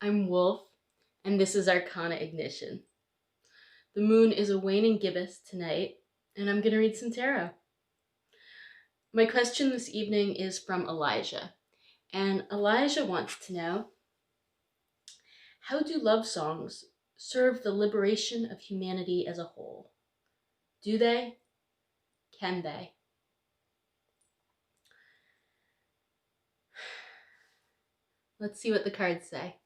I'm Wolf, and this is Arcanaignition. The moon is a waning gibbous tonight, and I'm going to read some tarot. My question this evening is from Elijah, and Elijah wants to know, how do love songs serve the liberation of humanity as a whole? Do they? Can they? Let's see what the cards say.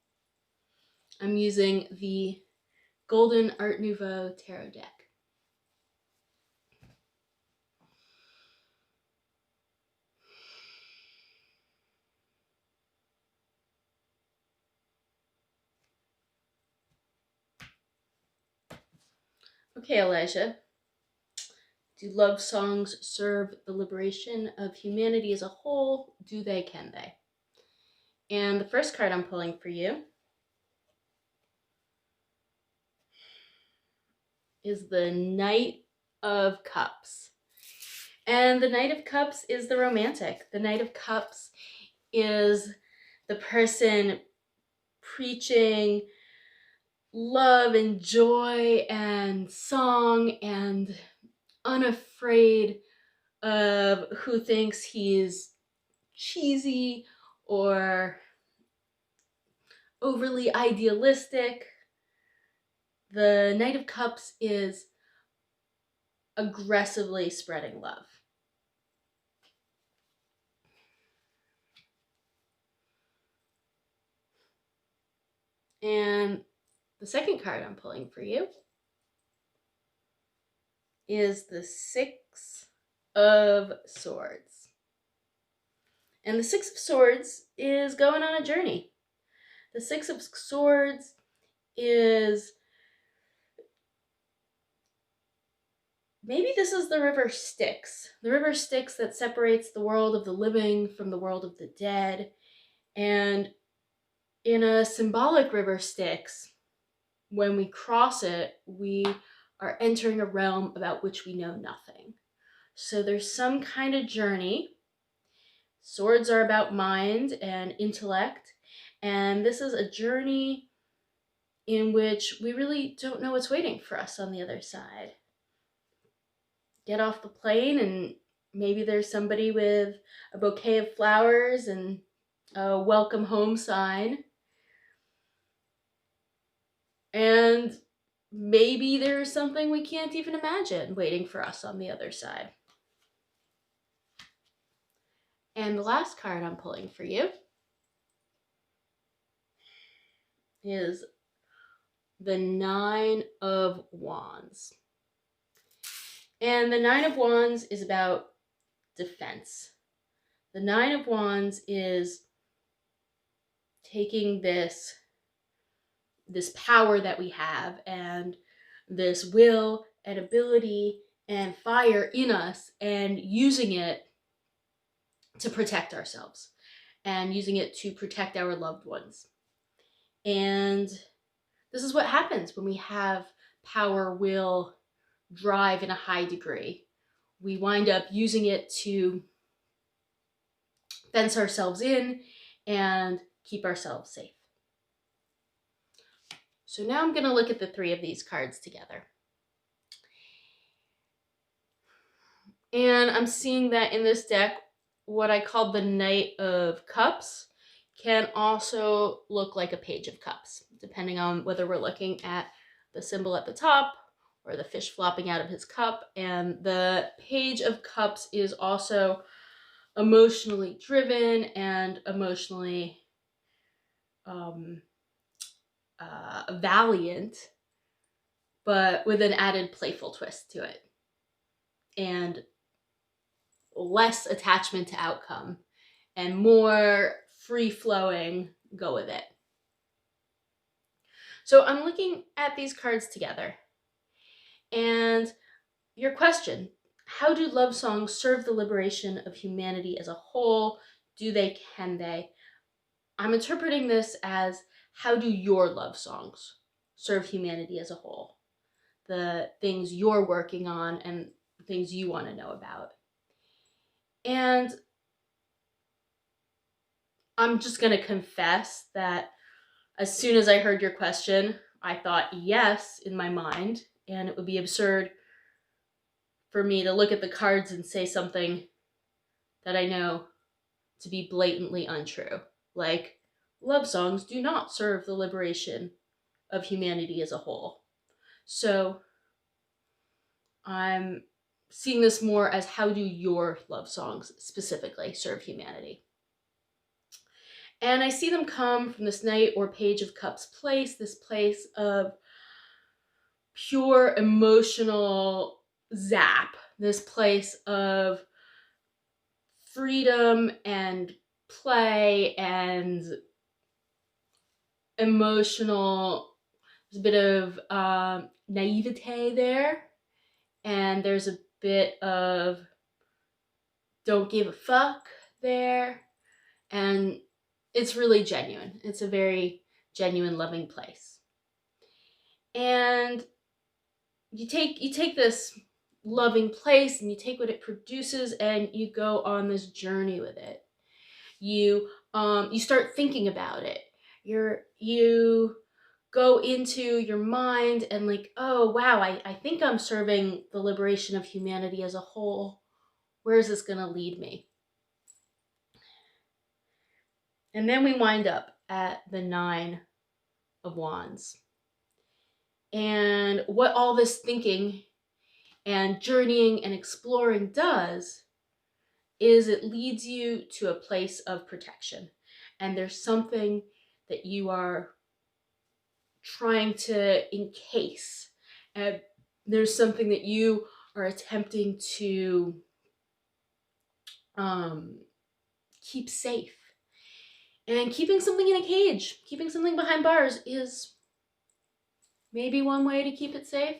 I'm using the Golden Art Nouveau tarot deck. Okay, Elijah. Do love songs serve the liberation of humanity as a whole? Do they? Can they? And the first card I'm pulling for you is the Knight of Cups. And the Knight of Cups is the romantic. The Knight of Cups is the person preaching love and joy and song and unafraid of who thinks he's cheesy or overly idealistic. The Knight of Cups is aggressively spreading love. And the second card I'm pulling for you is the Six of Swords. And the Six of Swords is going on a journey. The Six of Swords is, maybe this is the river Styx. The river Styx that separates the world of the living from the world of the dead. And in a symbolic river Styx, when we cross it, we are entering a realm about which we know nothing. So there's some kind of journey. Swords are about mind and intellect, and this is a journey in which we really don't know what's waiting for us on the other side. Get off the plane and maybe there's somebody with a bouquet of flowers and a welcome home sign. And maybe there's something we can't even imagine waiting for us on the other side. And the last card I'm pulling for you is the Nine of Wands. And the Nine of Wands is about defense. The Nine of Wands is taking this power that we have and this will and ability and fire in us and using it to protect ourselves and using it to protect our loved ones. And this is what happens when we have power, will, drive in a high degree. We wind up using it to fence ourselves in and keep ourselves safe. So now I'm going to look at the three of these cards together. And I'm seeing that in this deck, what I call the Knight of Cups can also look like a Page of Cups, depending on whether we're looking at the symbol at the top or the fish flopping out of his cup. And the Page of Cups is also emotionally driven and emotionally valiant, but with an added playful twist to it. And less attachment to outcome and more free-flowing go with it. So I'm looking at these cards together. And your question, how do love songs serve the liberation of humanity as a whole? Do they? Can they? I'm interpreting this as, how do your love songs serve humanity as a whole? The things you're working on and things you want to know about. And I'm just going to confess that As soon as I heard your question, I thought yes in my mind, and it would be absurd for me to look at the cards and say something that I know to be blatantly untrue. Like, love songs do not serve the liberation of humanity as a whole. So I'm seeing this more as, how do your love songs specifically serve humanity? And I see them come from this Knight or Page of Cups place, this place of pure emotional zap, this place of freedom and play and emotional. There's a bit of naivete there, and there's a bit of don't give a fuck there, and it's really genuine. It's a very genuine, loving place. And you take this loving place and you take what it produces and you go on this journey with it. You start thinking about it. You go into your mind and like, oh wow, I think I'm serving the liberation of humanity as a whole. Where is this gonna lead me? And then we wind up at the 9 of Wands. And what all this thinking and journeying and exploring does is it leads you to a place of protection. And there's something that you are trying to encase. And there's something that you are attempting to keep safe. And keeping something in a cage, keeping something behind bars is maybe one way to keep it safe.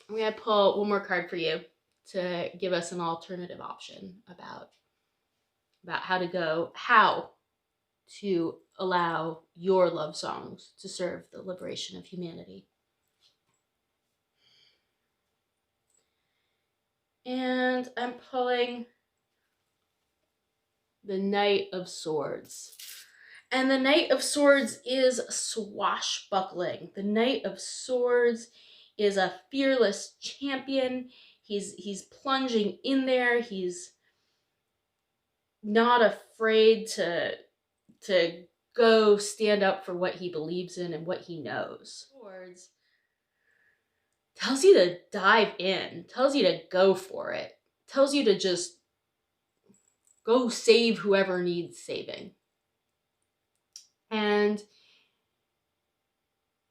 I'm going to pull one more card for you to give us an alternative option about how to allow your love songs to serve the liberation of humanity. And I'm pulling the Knight of Swords. And the Knight of Swords is swashbuckling. The Knight of Swords is a fearless champion. He's plunging in there. He's not afraid to go stand up for what he believes in and what he knows. Swords tells you to dive in, tells you to go for it, tells you to just go save whoever needs saving. And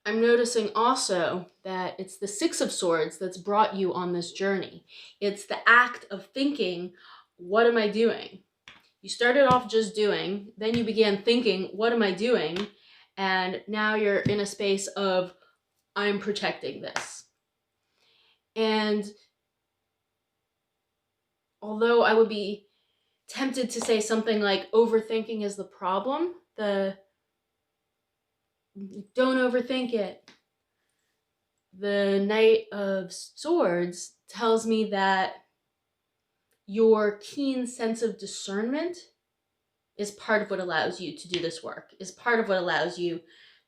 I'm noticing also that it's the 6 of Swords that's brought you on this journey. It's the act of thinking, what am I doing? You started off just doing, then you began thinking, what am I doing? And now you're in a space of, I'm protecting this. And although I would be tempted to say something like overthinking is the problem, don't overthink it. The Knight of Swords tells me that your keen sense of discernment is part of what allows you to do this work, is part of what allows you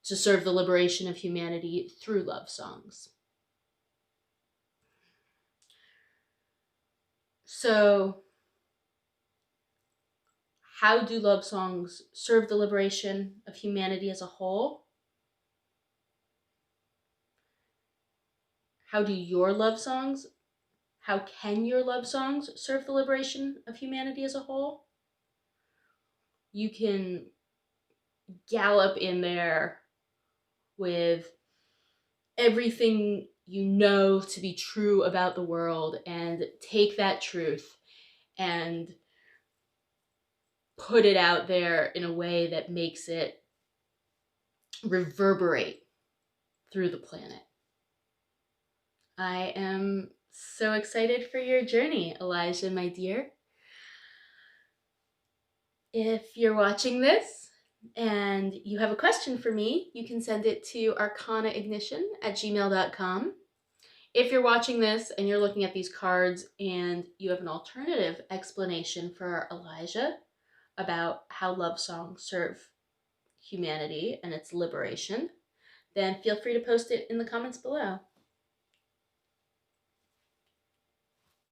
to serve the liberation of humanity through love songs. So, how do love songs serve the liberation of humanity as a whole? How can your love songs serve the liberation of humanity as a whole? You can gallop in there with everything you know to be true about the world and take that truth and put it out there in a way that makes it reverberate through the planet. I am so excited for your journey, Elijah, my dear. If you're watching this and you have a question for me, you can send it to arcanaignition@gmail.com. If you're watching this and you're looking at these cards and you have an alternative explanation for Elijah about how love songs serve humanity and its liberation, then feel free to post it in the comments below.